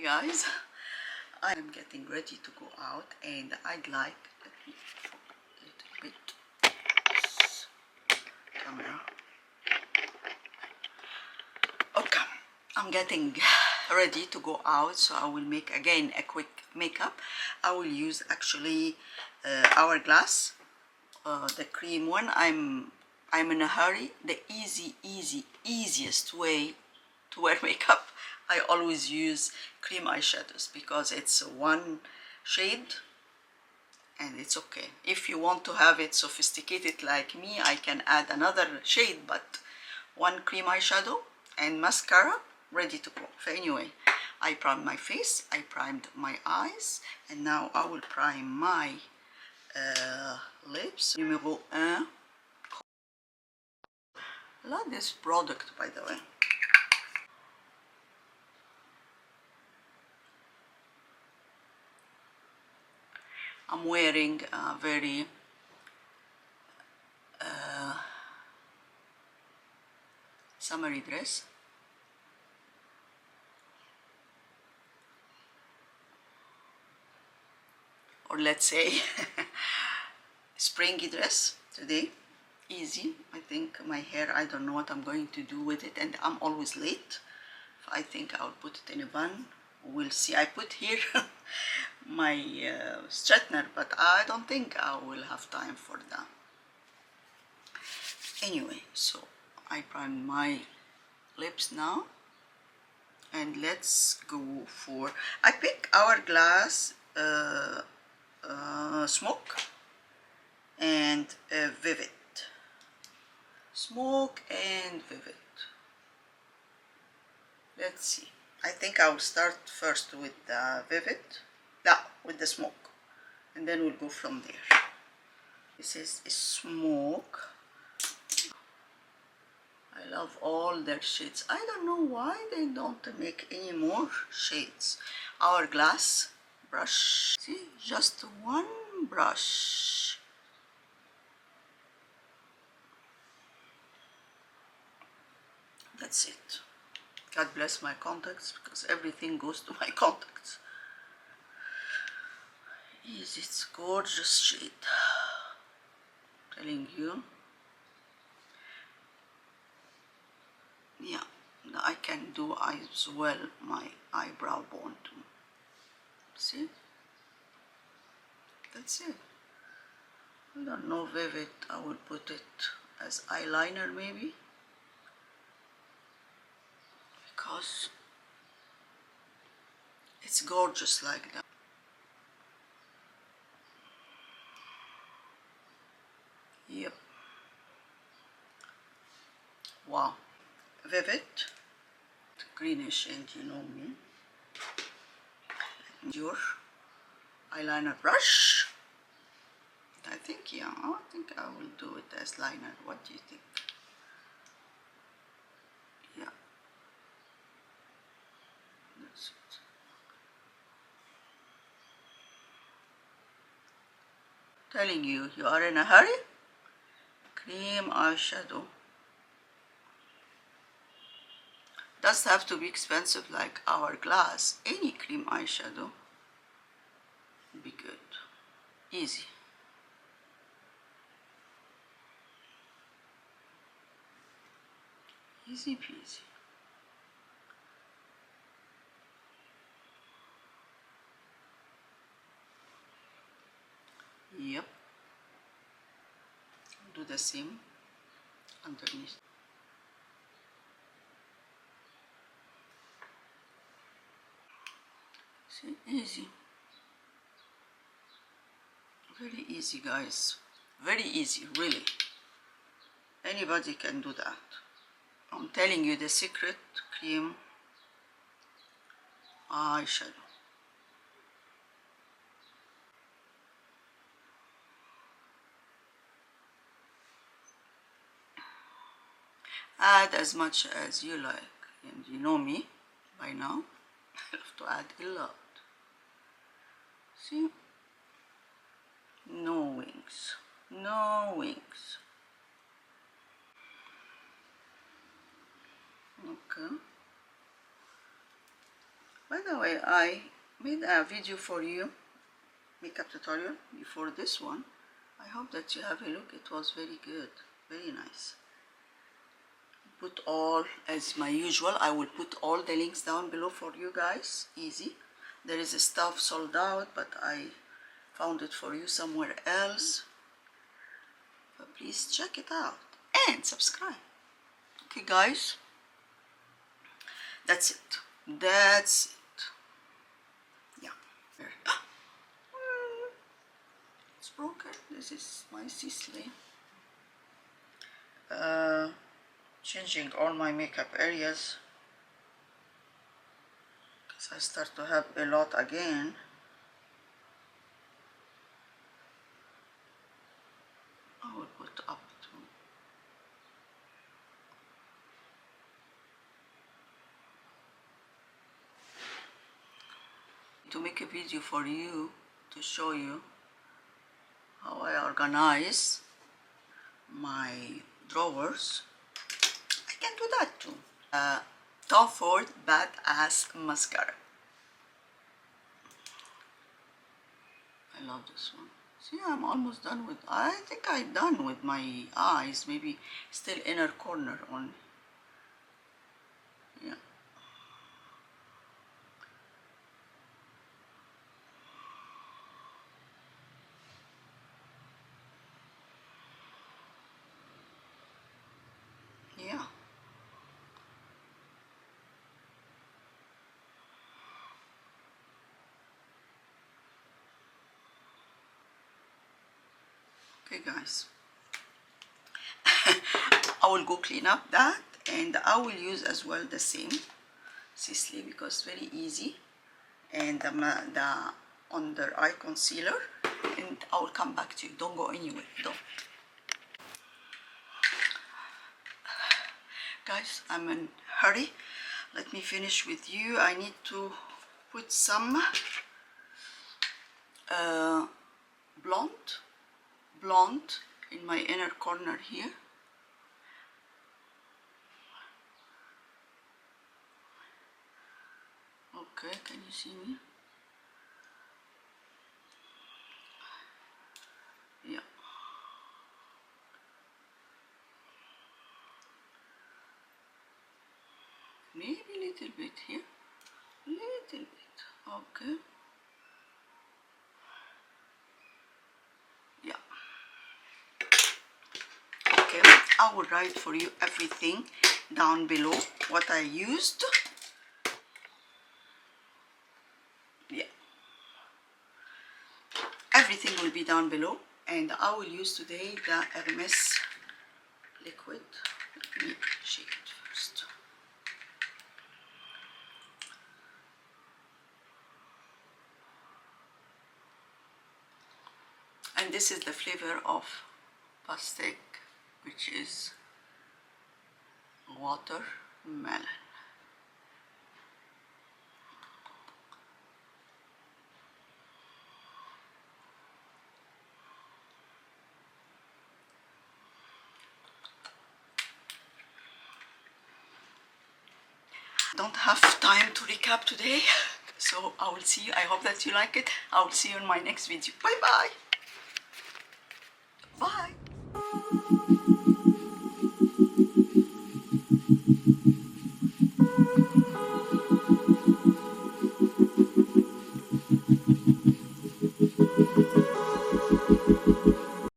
Hey guys, I am getting ready to go out and I'd like, let me a little bit this camera. Okay, I'm getting ready to go out, so I will make again a quick makeup. I will use actually Hourglass, the cream one. I'm in a hurry. The easiest way to wear makeup, I always use cream eyeshadows because it's one shade and it's okay. If you want to have it sophisticated like me, I can add another shade, but one cream eyeshadow and mascara, ready to go. So anyway, I primed my face, I primed my eyes, and now I will prime my lips. Numéro 1. I love this product, by the way. I'm wearing a very summery dress. Or let's say springy dress today. Easy. I think my hair, I don't know what I'm going to do with it, and I'm always late. I think I'll put it in a bun. We'll see. I put here my straightener, but I don't think I will have time for that. Anyway, so I prime my lips now, and let's go for, I pick Hourglass Smoke and Vivid. Smoke and Vivid. Let's see. I think I'll start first with the Vivid, no, with the Smoke, and then we'll go from there. This is Smoke. I love all their shades. I don't know why they don't make any more shades. Hourglass brush. See, just one brush. That's it. God bless my contacts, because everything goes to my contacts. Is it's gorgeous shade. Telling you. Yeah, I can do as well my eyebrow bone too. See? That's it. I don't know, Vivid, I will put it as eyeliner maybe, because it's gorgeous like that. Yep. Wow. Vivid, greenish, and you know me. Your eyeliner brush. I think, yeah, I think I will do it as liner. What do you think? Yeah. That's it. Telling you, you are in a hurry? Cream eyeshadow. Doesn't have to be expensive like Hourglass. Any cream eyeshadow would be good. Easy. Easy peasy. Yep. Do the same underneath. See, easy. Very easy, guys. Very easy, really. Anybody can do that. I'm telling you, the secret cream eyeshadow. Add as much as you like, and you know me by now. I have to add a lot. See? No wings. No wings. Okay. By the way, I made a video for you, makeup tutorial before this one. I hope that you have a look. It was very good, very nice. Put all, as my usual, I will put all the links down below for you guys. Easy. There is a stuff sold out, but I found it for you somewhere else. But please check it out and subscribe. Okay guys, that's it. That's it. Yeah. It's broken. This is my SISLEY. Changing all my makeup areas because I start to have a lot again. I will put up to make a video for you to show you how I organize my drawers. I can do that too. Tom Ford Badass Mascara. I love this one. See, I'm almost done with, I think I'm done with my eyes, maybe still inner corner on. Yeah. Yeah. Okay guys, I will go clean up that, and I will use as well the same SISLEY because it's very easy, and the under eye concealer, and I will come back to you. Don't go anywhere. Don't. Guys, I'm in a hurry. Let me finish with you. I need to put some blonde in my inner corner here. Okay, can you see me? Yeah. Maybe a little bit here. Little bit. Okay. Yeah. Okay, I will write for you everything down below what I used. Yeah. Everything will be down below, and I will use today the Hermes liquid. Let me shake it first. And this is the flavor of Pastèque, which is watermelon. Don't have time to recap today, so I will see you. I hope that you like it. I will see you in my next video. Bye bye. Bye.